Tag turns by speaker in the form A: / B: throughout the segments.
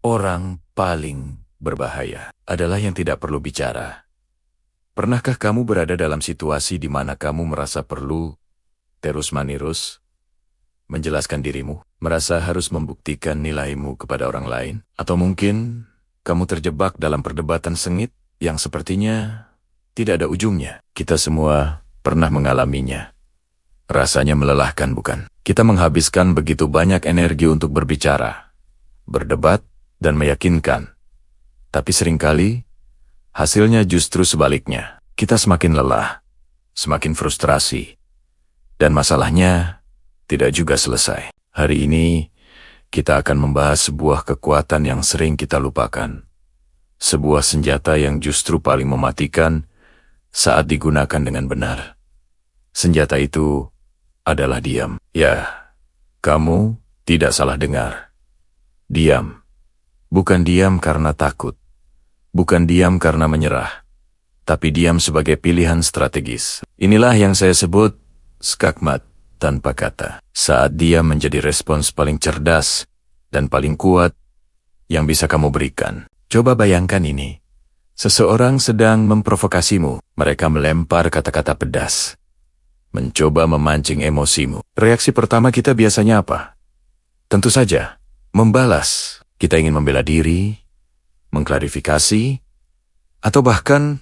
A: Orang paling berbahaya adalah yang tidak perlu bicara. Pernahkah kamu berada dalam situasi di mana kamu merasa perlu terus-menerus menjelaskan dirimu, merasa harus membuktikan nilaimu kepada orang lain? Atau mungkin kamu terjebak dalam perdebatan sengit yang sepertinya tidak ada ujungnya? Kita semua pernah mengalaminya. Rasanya melelahkan, bukan? Kita menghabiskan begitu banyak energi untuk berbicara, berdebat, dan meyakinkan. Tapi seringkali, hasilnya justru sebaliknya. Kita semakin lelah, semakin frustrasi, dan masalahnya tidak juga selesai. Hari ini, kita akan membahas sebuah kekuatan yang sering kita lupakan. Sebuah senjata yang justru paling mematikan saat digunakan dengan benar. Senjata itu adalah diam. Ya, kamu tidak salah dengar. Diam. Bukan diam karena takut. Bukan diam karena menyerah. Tapi diam sebagai pilihan strategis. Inilah yang saya sebut skakmat tanpa kata. Saat diam menjadi respons paling cerdas dan paling kuat yang bisa kamu berikan. Coba bayangkan ini. Seseorang sedang memprovokasimu. Mereka melempar kata-kata pedas. Mencoba memancing emosimu. Reaksi pertama kita biasanya apa? Tentu saja, membalas. Kita ingin membela diri, mengklarifikasi, atau bahkan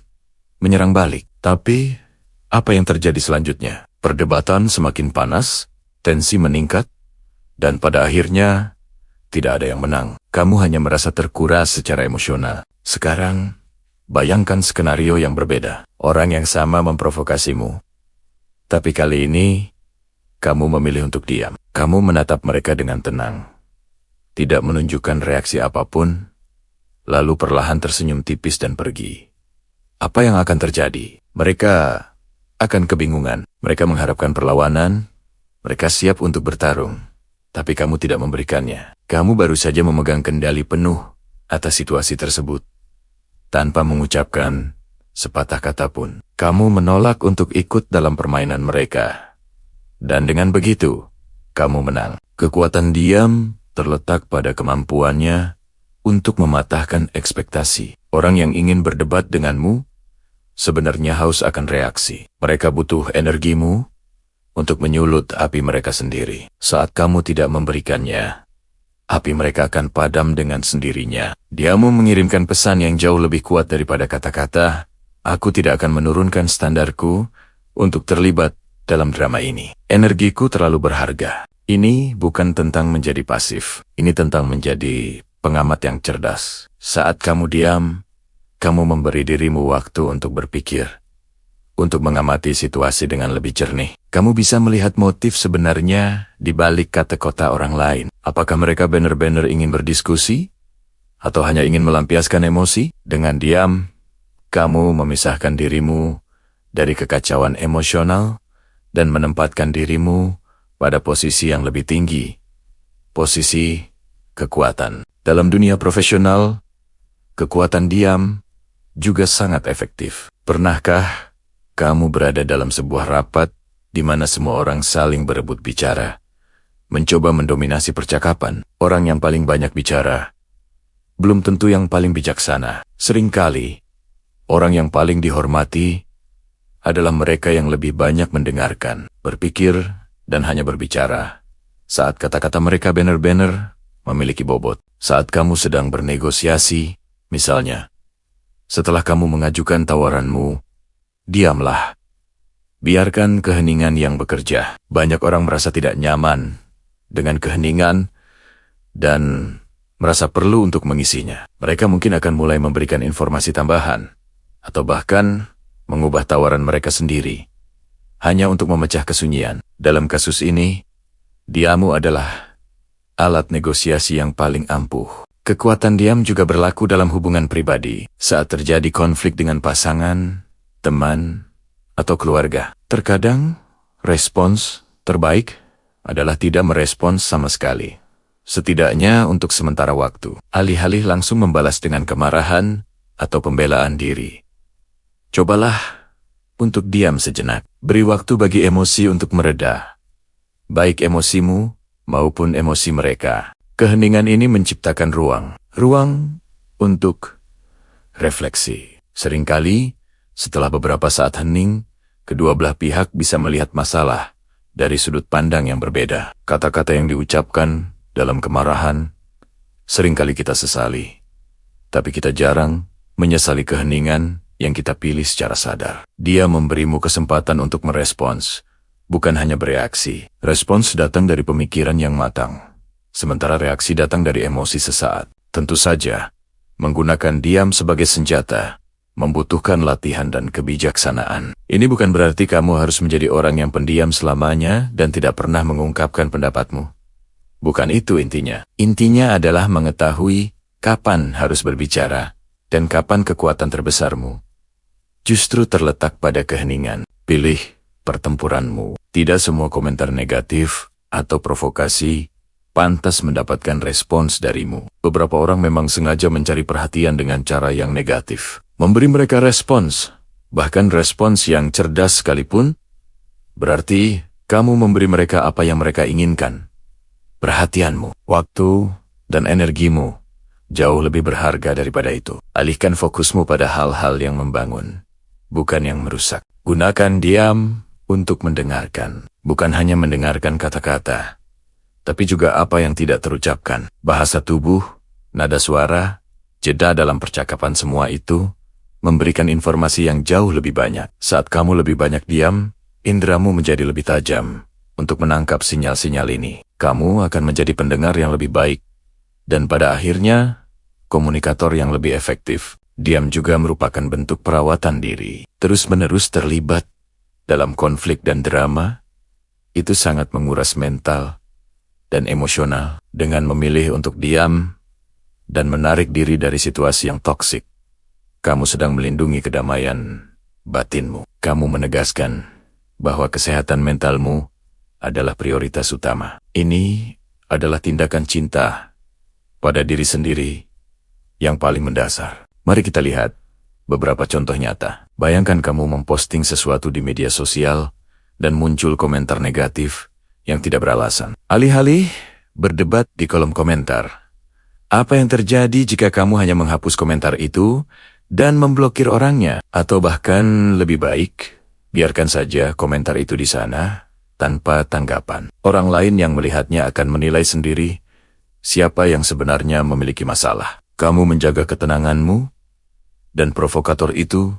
A: menyerang balik. Tapi, apa yang terjadi selanjutnya? Perdebatan semakin panas, tensi meningkat, dan pada akhirnya, tidak ada yang menang. Kamu hanya merasa terkuras secara emosional. Sekarang, bayangkan skenario yang berbeda. Orang yang sama memprovokasimu. Tapi kali ini, kamu memilih untuk diam. Kamu menatap mereka dengan tenang. Tidak menunjukkan reaksi apapun, lalu perlahan tersenyum tipis dan pergi. Apa yang akan terjadi? Mereka akan kebingungan. Mereka mengharapkan perlawanan, mereka siap untuk bertarung. Tapi kamu tidak memberikannya. Kamu baru saja memegang kendali penuh atas situasi tersebut. Tanpa mengucapkan sepatah kata pun. Kamu menolak untuk ikut dalam permainan mereka. Dan dengan begitu, kamu menang. Kekuatan diam terletak pada kemampuannya untuk mematahkan ekspektasi. Orang yang ingin berdebat denganmu sebenarnya haus akan reaksi. Mereka butuh energimu untuk menyulut api mereka sendiri. Saat kamu tidak memberikannya, api mereka akan padam dengan sendirinya. Diamu mengirimkan pesan yang jauh lebih kuat daripada kata-kata, "Aku tidak akan menurunkan standarku untuk terlibat dalam drama ini. Energiku terlalu berharga." Ini bukan tentang menjadi pasif. Ini tentang menjadi pengamat yang cerdas. Saat kamu diam, kamu memberi dirimu waktu untuk berpikir, untuk mengamati situasi dengan lebih jernih. Kamu bisa melihat motif sebenarnya di balik kata-kata orang lain. Apakah mereka benar-benar ingin berdiskusi? Atau hanya ingin melampiaskan emosi? Dengan diam, kamu memisahkan dirimu dari kekacauan emosional dan menempatkan dirimu pada posisi yang lebih tinggi, posisi kekuatan. Dalam dunia profesional, kekuatan diam juga sangat efektif. Pernahkah kamu berada dalam sebuah rapat di mana semua orang saling berebut bicara, mencoba mendominasi percakapan? Orang yang paling banyak bicara belum tentu yang paling bijaksana. Seringkali, orang yang paling dihormati adalah mereka yang lebih banyak mendengarkan, berpikir, dan hanya berbicara saat kata-kata mereka benar-benar memiliki bobot. Saat kamu sedang bernegosiasi, misalnya, setelah kamu mengajukan tawaranmu, diamlah. Biarkan keheningan yang bekerja. Banyak orang merasa tidak nyaman dengan keheningan dan merasa perlu untuk mengisinya. Mereka mungkin akan mulai memberikan informasi tambahan, atau bahkan mengubah tawaran mereka sendiri, hanya untuk memecah kesunyian. Dalam kasus ini, diammu adalah alat negosiasi yang paling ampuh. Kekuatan diam juga berlaku dalam hubungan pribadi. Saat terjadi konflik dengan pasangan, teman, atau keluarga. Terkadang, respons terbaik adalah tidak merespons sama sekali. Setidaknya untuk sementara waktu. Alih-alih langsung membalas dengan kemarahan atau pembelaan diri. Cobalah untuk diam sejenak. Beri waktu bagi emosi untuk mereda. Baik emosimu maupun emosi mereka. Keheningan ini menciptakan ruang untuk refleksi. Seringkali, setelah beberapa saat hening, kedua belah pihak bisa melihat masalah dari sudut pandang yang berbeda. Kata-kata yang diucapkan dalam kemarahan, seringkali kita sesali. Tapi kita jarang menyesali keheningan yang kita pilih secara sadar. Dia memberimu kesempatan untuk merespons, bukan hanya bereaksi. Respons datang dari pemikiran yang matang, sementara reaksi datang dari emosi sesaat. Tentu saja, menggunakan diam sebagai senjata membutuhkan latihan dan kebijaksanaan. Ini bukan berarti kamu harus menjadi orang yang pendiam selamanya dan tidak pernah mengungkapkan pendapatmu. Bukan itu intinya. Intinya adalah mengetahui kapan harus berbicara dan kapan kekuatan terbesarmu justru terletak pada keheningan. Pilih pertempuranmu. Tidak semua komentar negatif atau provokasi pantas mendapatkan respons darimu. Beberapa orang memang sengaja mencari perhatian dengan cara yang negatif. Memberi mereka respons, bahkan respons yang cerdas sekalipun, berarti kamu memberi mereka apa yang mereka inginkan. Perhatianmu, waktu, dan energimu jauh lebih berharga daripada itu. Alihkan fokusmu pada hal-hal yang membangun, bukan yang merusak. Gunakan diam untuk mendengarkan, bukan hanya mendengarkan kata-kata, tapi juga apa yang tidak terucapkan. Bahasa tubuh, nada suara, jeda dalam percakapan, semua itu memberikan informasi yang jauh lebih banyak. Saat kamu lebih banyak diam, indramu menjadi lebih tajam untuk menangkap sinyal-sinyal ini. Kamu akan menjadi pendengar yang lebih baik, dan pada akhirnya, komunikator yang lebih efektif. Diam juga merupakan bentuk perawatan diri. Terus-menerus terlibat dalam konflik dan drama, itu sangat menguras mental dan emosional. Dengan memilih untuk diam dan menarik diri dari situasi yang toksik, kamu sedang melindungi kedamaian batinmu. Kamu menegaskan bahwa kesehatan mentalmu adalah prioritas utama. Ini adalah tindakan cinta pada diri sendiri yang paling mendasar. Mari kita lihat beberapa contoh nyata. Bayangkan kamu memposting sesuatu di media sosial dan muncul komentar negatif yang tidak beralasan. Alih-alih berdebat di kolom komentar, apa yang terjadi jika kamu hanya menghapus komentar itu dan memblokir orangnya? Atau bahkan lebih baik, biarkan saja komentar itu di sana tanpa tanggapan. Orang lain yang melihatnya akan menilai sendiri siapa yang sebenarnya memiliki masalah. Kamu menjaga ketenanganmu, dan provokator itu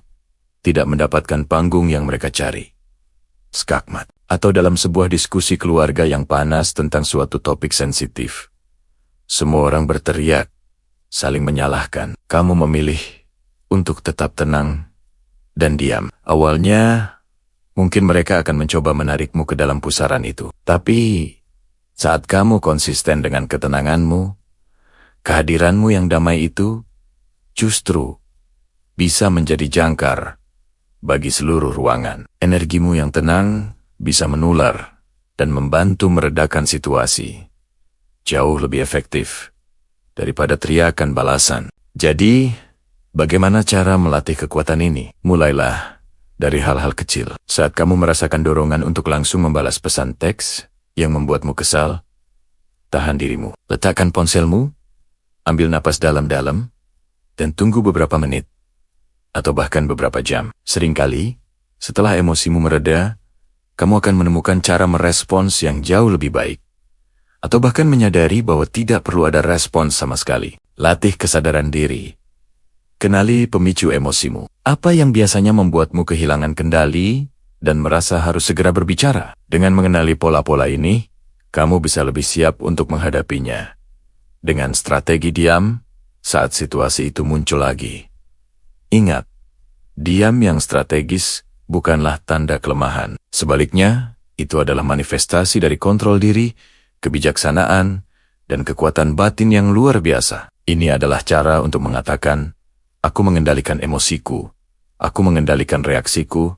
A: tidak mendapatkan panggung yang mereka cari. Skakmat. Atau dalam sebuah diskusi keluarga yang panas tentang suatu topik sensitif, semua orang berteriak, saling menyalahkan. Kamu memilih untuk tetap tenang dan diam. Awalnya, mungkin mereka akan mencoba menarikmu ke dalam pusaran itu. Tapi, saat kamu konsisten dengan ketenanganmu, kehadiranmu yang damai itu justru bisa menjadi jangkar bagi seluruh ruangan. Energimu yang tenang bisa menular dan membantu meredakan situasi. Jauh lebih efektif daripada teriakan balasan. Jadi, bagaimana cara melatih kekuatan ini? Mulailah dari hal-hal kecil. Saat kamu merasakan dorongan untuk langsung membalas pesan teks yang membuatmu kesal, tahan dirimu. Letakkan ponselmu, ambil napas dalam-dalam, dan tunggu beberapa menit, atau bahkan beberapa jam. Seringkali, setelah emosimu mereda, kamu akan menemukan cara merespons yang jauh lebih baik. Atau bahkan menyadari bahwa tidak perlu ada respons sama sekali. Latih kesadaran diri. Kenali pemicu emosimu. Apa yang biasanya membuatmu kehilangan kendali dan merasa harus segera berbicara? Dengan mengenali pola-pola ini, kamu bisa lebih siap untuk menghadapinya. Dengan strategi diam saat situasi itu muncul lagi. Ingat, diam yang strategis bukanlah tanda kelemahan. Sebaliknya, itu adalah manifestasi dari kontrol diri, kebijaksanaan, dan kekuatan batin yang luar biasa. Ini adalah cara untuk mengatakan, aku mengendalikan emosiku, aku mengendalikan reaksiku,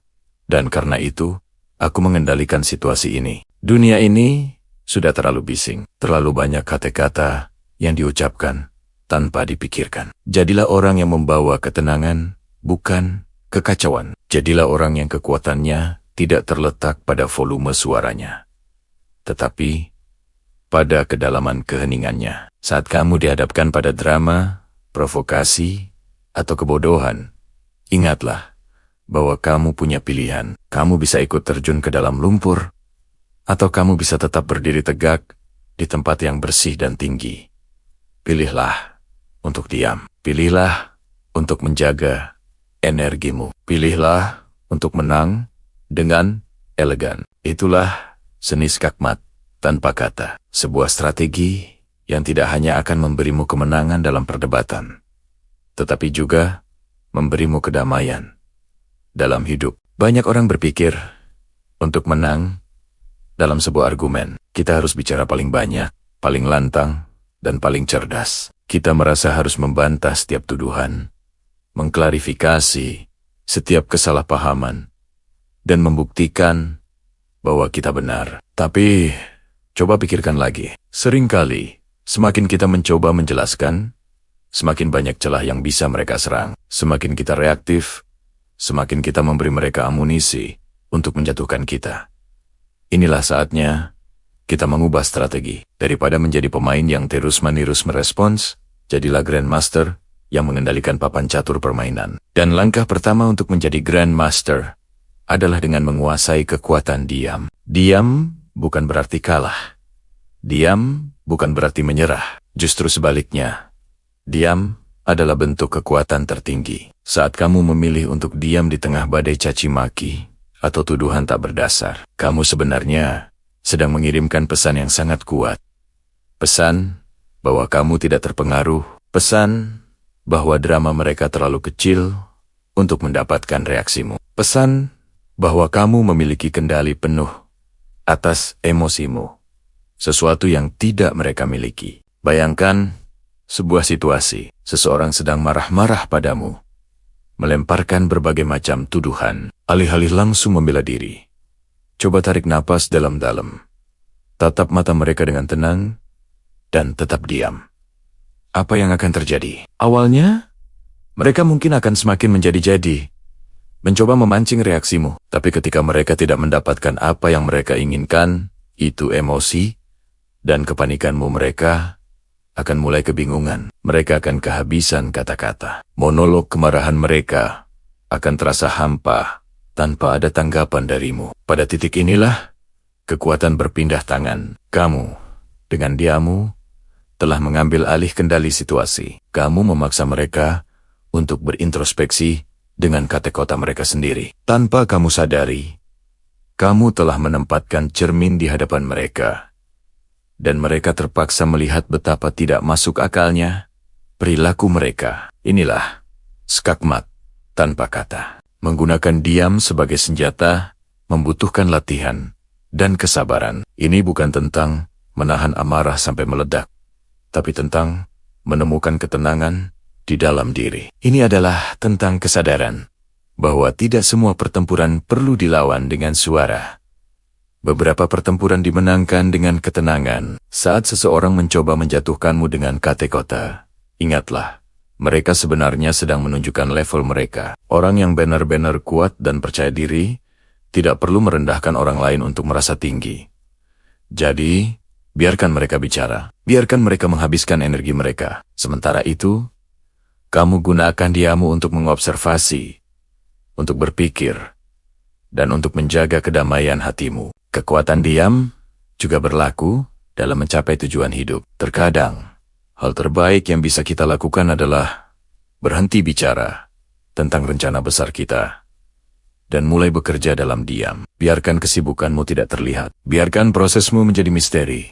A: dan karena itu, aku mengendalikan situasi ini. Dunia ini sudah terlalu bising, terlalu banyak kata-kata yang diucapkan tanpa dipikirkan. Jadilah orang yang membawa ketenangan, bukan kekacauan. Jadilah orang yang kekuatannya tidak terletak pada volume suaranya, tetapi pada kedalaman keheningannya. Saat kamu dihadapkan pada drama, provokasi, atau kebodohan, ingatlah bahwa kamu punya pilihan. Kamu bisa ikut terjun ke dalam lumpur, atau kamu bisa tetap berdiri tegak di tempat yang bersih dan tinggi. Pilihlah untuk diam. Pilihlah untuk menjaga energimu. Pilihlah untuk menang dengan elegan. Itulah seni skakmat tanpa kata. Sebuah strategi yang tidak hanya akan memberimu kemenangan dalam perdebatan, tetapi juga memberimu kedamaian dalam hidup. Banyak orang berpikir untuk menang dalam sebuah argumen, kita harus bicara paling banyak, paling lantang, dan paling cerdas. Kita merasa harus membantah setiap tuduhan, mengklarifikasi setiap kesalahpahaman, dan membuktikan bahwa kita benar. Tapi, coba pikirkan lagi. Seringkali, semakin kita mencoba menjelaskan, semakin banyak celah yang bisa mereka serang. Semakin kita reaktif, semakin kita memberi mereka amunisi untuk menjatuhkan kita. Inilah saatnya kita mengubah strategi. Daripada menjadi pemain yang terus-menerus merespons, jadilah Grandmaster yang mengendalikan papan catur permainan. Dan langkah pertama untuk menjadi Grandmaster adalah dengan menguasai kekuatan diam. Diam bukan berarti kalah. Diam bukan berarti menyerah. Justru sebaliknya, diam adalah bentuk kekuatan tertinggi. Saat kamu memilih untuk diam di tengah badai caci maki atau tuduhan tak berdasar, kamu sebenarnya sedang mengirimkan pesan yang sangat kuat. Pesan bahwa kamu tidak terpengaruh. Pesan bahwa drama mereka terlalu kecil untuk mendapatkan reaksimu. Pesan bahwa kamu memiliki kendali penuh atas emosimu, sesuatu yang tidak mereka miliki. Bayangkan sebuah situasi, seseorang sedang marah-marah padamu, melemparkan berbagai macam tuduhan, alih-alih langsung membela diri. Coba tarik napas dalam-dalam, tatap mata mereka dengan tenang, dan tetap diam. Apa yang akan terjadi? Awalnya, mereka mungkin akan semakin menjadi-jadi, mencoba memancing reaksimu. Tapi ketika mereka tidak mendapatkan apa yang mereka inginkan, itu emosi, dan kepanikanmu mereka akan mulai kebingungan. Mereka akan kehabisan kata-kata. Monolog kemarahan mereka akan terasa hampa tanpa ada tanggapan darimu. Pada titik inilah, kekuatan berpindah tangan. Kamu, dengan diammu, telah mengambil alih kendali situasi. Kamu memaksa mereka untuk berintrospeksi dengan kata-kata mereka sendiri. Tanpa kamu sadari, kamu telah menempatkan cermin di hadapan mereka. Dan mereka terpaksa melihat betapa tidak masuk akalnya perilaku mereka. Inilah skakmat tanpa kata. Menggunakan diam sebagai senjata membutuhkan latihan dan kesabaran. Ini bukan tentang menahan amarah sampai meledak, tapi tentang menemukan ketenangan di dalam diri. Ini adalah tentang kesadaran bahwa tidak semua pertempuran perlu dilawan dengan suara. Beberapa pertempuran dimenangkan dengan ketenangan. Saat seseorang mencoba menjatuhkanmu dengan kata-kata, ingatlah, mereka sebenarnya sedang menunjukkan level mereka. Orang yang benar-benar kuat dan percaya diri tidak perlu merendahkan orang lain untuk merasa tinggi. Jadi, biarkan mereka bicara. Biarkan mereka menghabiskan energi mereka. Sementara itu, kamu gunakan diammu untuk mengobservasi, untuk berpikir, dan untuk menjaga kedamaian hatimu. Kekuatan diam juga berlaku dalam mencapai tujuan hidup. Terkadang, hal terbaik yang bisa kita lakukan adalah berhenti bicara tentang rencana besar kita dan mulai bekerja dalam diam. Biarkan kesibukanmu tidak terlihat. Biarkan prosesmu menjadi misteri.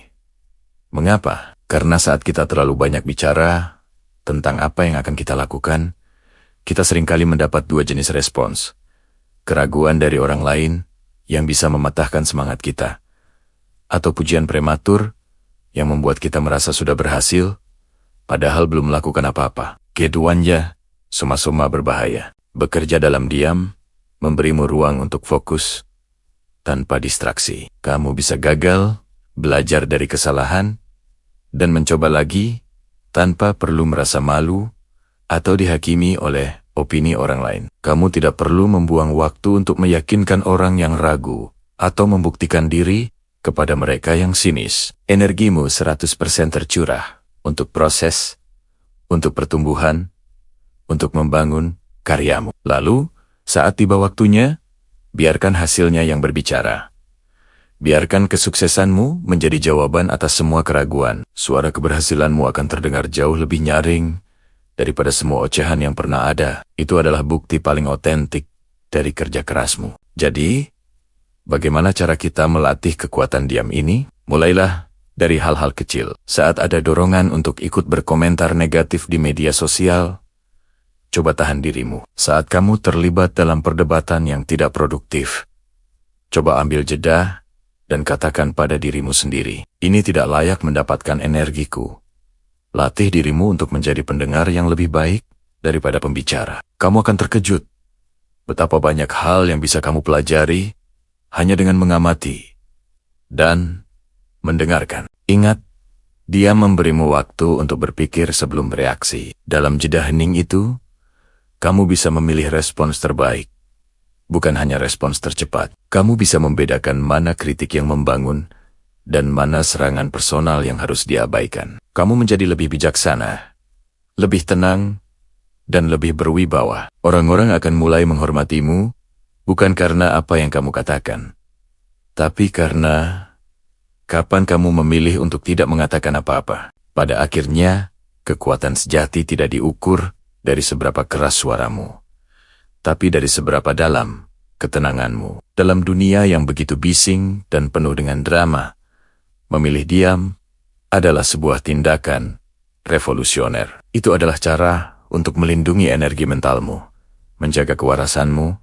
A: Mengapa? Karena saat kita terlalu banyak bicara tentang apa yang akan kita lakukan, kita seringkali mendapat dua jenis respons. Keraguan dari orang lain yang bisa mematahkan semangat kita, atau pujian prematur yang membuat kita merasa sudah berhasil, padahal belum melakukan apa-apa. Keduanya sama-sama berbahaya. Bekerja dalam diam memberimu ruang untuk fokus tanpa distraksi. Kamu bisa gagal, belajar dari kesalahan, dan mencoba lagi tanpa perlu merasa malu atau dihakimi oleh opini orang lain. Kamu tidak perlu membuang waktu untuk meyakinkan orang yang ragu atau membuktikan diri kepada mereka yang sinis. Energimu 100% tercurah untuk proses, untuk pertumbuhan, untuk membangun karyamu. Lalu, saat tiba waktunya, biarkan hasilnya yang berbicara. Biarkan kesuksesanmu menjadi jawaban atas semua keraguan. Suara keberhasilanmu akan terdengar jauh lebih nyaring daripada semua ocehan yang pernah ada. Itu adalah bukti paling otentik dari kerja kerasmu. Jadi, bagaimana cara kita melatih kekuatan diam ini? Mulailah dari hal-hal kecil. Saat ada dorongan untuk ikut berkomentar negatif di media sosial, coba tahan dirimu. Saat kamu terlibat dalam perdebatan yang tidak produktif, coba ambil jeda dan katakan pada dirimu sendiri, ini tidak layak mendapatkan energiku. Latih dirimu untuk menjadi pendengar yang lebih baik daripada pembicara. Kamu akan terkejut betapa banyak hal yang bisa kamu pelajari hanya dengan mengamati dan mendengarkan. Ingat, dia memberimu waktu untuk berpikir sebelum bereaksi. Dalam jeda hening itu, kamu bisa memilih respons terbaik, bukan hanya respons tercepat. Kamu bisa membedakan mana kritik yang membangun dan mana serangan personal yang harus diabaikan. Kamu menjadi lebih bijaksana, lebih tenang, dan lebih berwibawa. Orang-orang akan mulai menghormatimu, bukan karena apa yang kamu katakan, tapi karena kapan kamu memilih untuk tidak mengatakan apa-apa. Pada akhirnya, kekuatan sejati tidak diukur dari seberapa keras suaramu, tapi dari seberapa dalam ketenanganmu. Dalam dunia yang begitu bising dan penuh dengan drama, memilih diam adalah sebuah tindakan revolusioner. Itu adalah cara untuk melindungi energi mentalmu, menjaga kewarasanmu,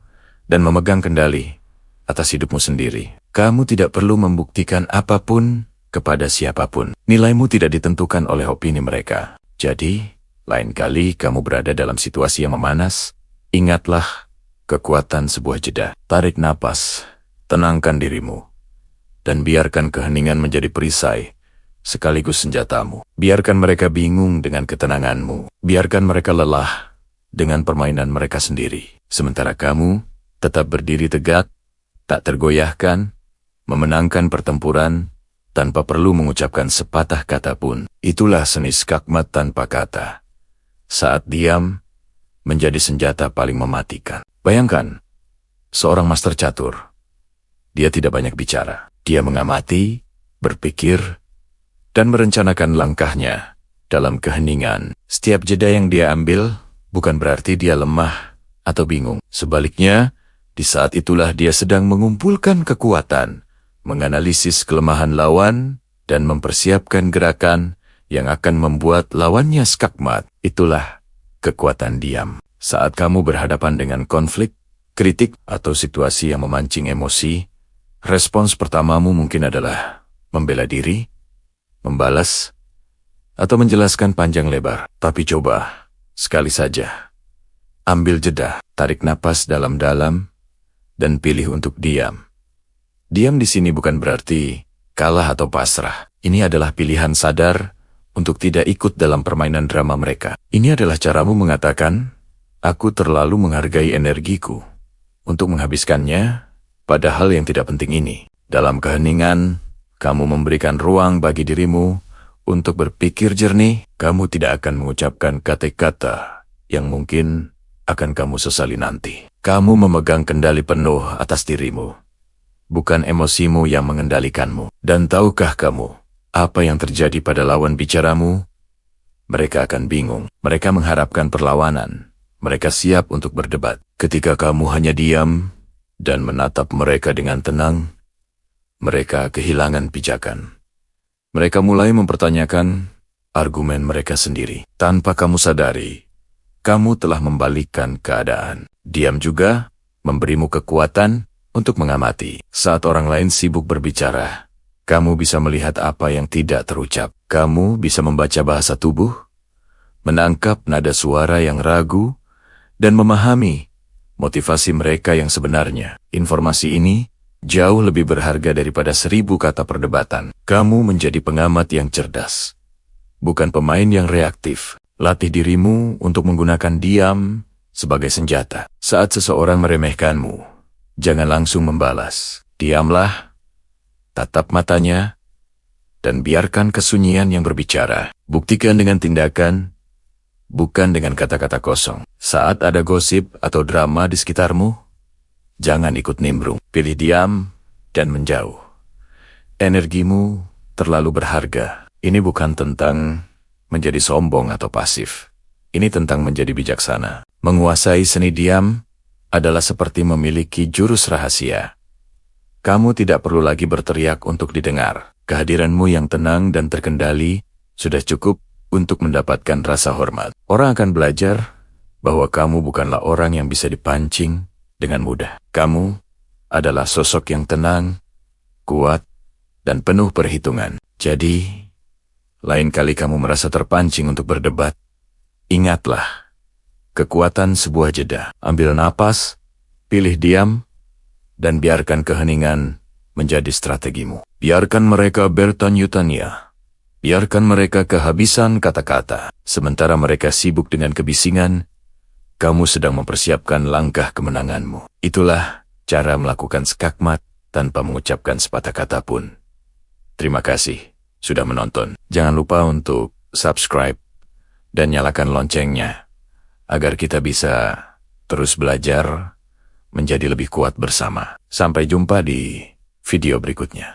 A: dan memegang kendali atas hidupmu sendiri. Kamu tidak perlu membuktikan apapun kepada siapapun. Nilaimu tidak ditentukan oleh opini mereka. Jadi, lain kali kamu berada dalam situasi yang memanas, ingatlah kekuatan sebuah jeda. Tarik napas, tenangkan dirimu, dan biarkan keheningan menjadi perisai sekaligus senjatamu. Biarkan mereka bingung dengan ketenanganmu. Biarkan mereka lelah dengan permainan mereka sendiri. Sementara kamu tetap berdiri tegak, tak tergoyahkan, memenangkan pertempuran tanpa perlu mengucapkan sepatah kata pun. Itulah seni skakmat tanpa kata. Saat diam menjadi senjata paling mematikan. Bayangkan, seorang master catur. Dia tidak banyak bicara. Dia mengamati, berpikir, dan merencanakan langkahnya dalam keheningan. Setiap jeda yang dia ambil bukan berarti dia lemah atau bingung. Sebaliknya, di saat itulah dia sedang mengumpulkan kekuatan, menganalisis kelemahan lawan, dan mempersiapkan gerakan yang akan membuat lawannya skakmat. Itulah kekuatan diam. Saat kamu berhadapan dengan konflik, kritik, atau situasi yang memancing emosi, respons pertamamu mungkin adalah membela diri, membalas, atau menjelaskan panjang lebar. Tapi coba, sekali saja, ambil jeda, tarik napas dalam-dalam, dan pilih untuk diam. Diam di sini bukan berarti kalah atau pasrah. Ini adalah pilihan sadar untuk tidak ikut dalam permainan drama mereka. Ini adalah caramu mengatakan, aku terlalu menghargai energiku untuk menghabiskannya pada hal yang tidak penting ini. Dalam keheningan, kamu memberikan ruang bagi dirimu untuk berpikir jernih. Kamu tidak akan mengucapkan kata-kata yang mungkin akan kamu sesali nanti. Kamu memegang kendali penuh atas dirimu, bukan emosimu yang mengendalikanmu. Dan tahukah kamu apa yang terjadi pada lawan bicaramu? Mereka akan bingung. Mereka mengharapkan perlawanan. Mereka siap untuk berdebat. Ketika kamu hanya diam dan menatap mereka dengan tenang, mereka kehilangan pijakan. Mereka mulai mempertanyakan argumen mereka sendiri. Tanpa kamu sadari, kamu telah membalikkan keadaan. Diam juga memberimu kekuatan untuk mengamati. Saat orang lain sibuk berbicara, kamu bisa melihat apa yang tidak terucap. Kamu bisa membaca bahasa tubuh, menangkap nada suara yang ragu, dan memahami motivasi mereka yang sebenarnya. Informasi ini jauh lebih berharga daripada 1000 kata perdebatan. Kamu menjadi pengamat yang cerdas, bukan pemain yang reaktif. Latih dirimu untuk menggunakan diam sebagai senjata. Saat seseorang meremehkanmu, jangan langsung membalas. Diamlah Tatap matanya, dan biarkan kesunyian yang berbicara. Buktikan dengan tindakan, bukan dengan kata-kata kosong. Saat ada gosip atau drama di sekitarmu, jangan ikut nimbrung. Pilih diam dan menjauh. Energimu terlalu berharga. Ini bukan tentang menjadi sombong atau pasif. Ini tentang menjadi bijaksana. Menguasai seni diam adalah seperti memiliki jurus rahasia. Kamu tidak perlu lagi berteriak untuk didengar. Kehadiranmu yang tenang dan terkendali sudah cukup untuk mendapatkan rasa hormat. Orang akan belajar bahwa kamu bukanlah orang yang bisa dipancing dengan mudah. Kamu adalah sosok yang tenang, kuat, dan penuh perhitungan. Jadi, lain kali kamu merasa terpancing untuk berdebat, ingatlah, kekuatan sebuah jeda. Ambil napas, pilih diam, dan biarkan keheningan menjadi strategimu. Biarkan mereka bertanya-tanya. Biarkan mereka kehabisan kata-kata. Sementara mereka sibuk dengan kebisingan, kamu sedang mempersiapkan langkah kemenanganmu. Itulah cara melakukan skakmat tanpa mengucapkan sepatah kata pun. Terima kasih sudah menonton. Jangan lupa untuk subscribe dan nyalakan loncengnya, agar kita bisa terus belajar menjadi lebih kuat bersama. Sampai jumpa di video berikutnya.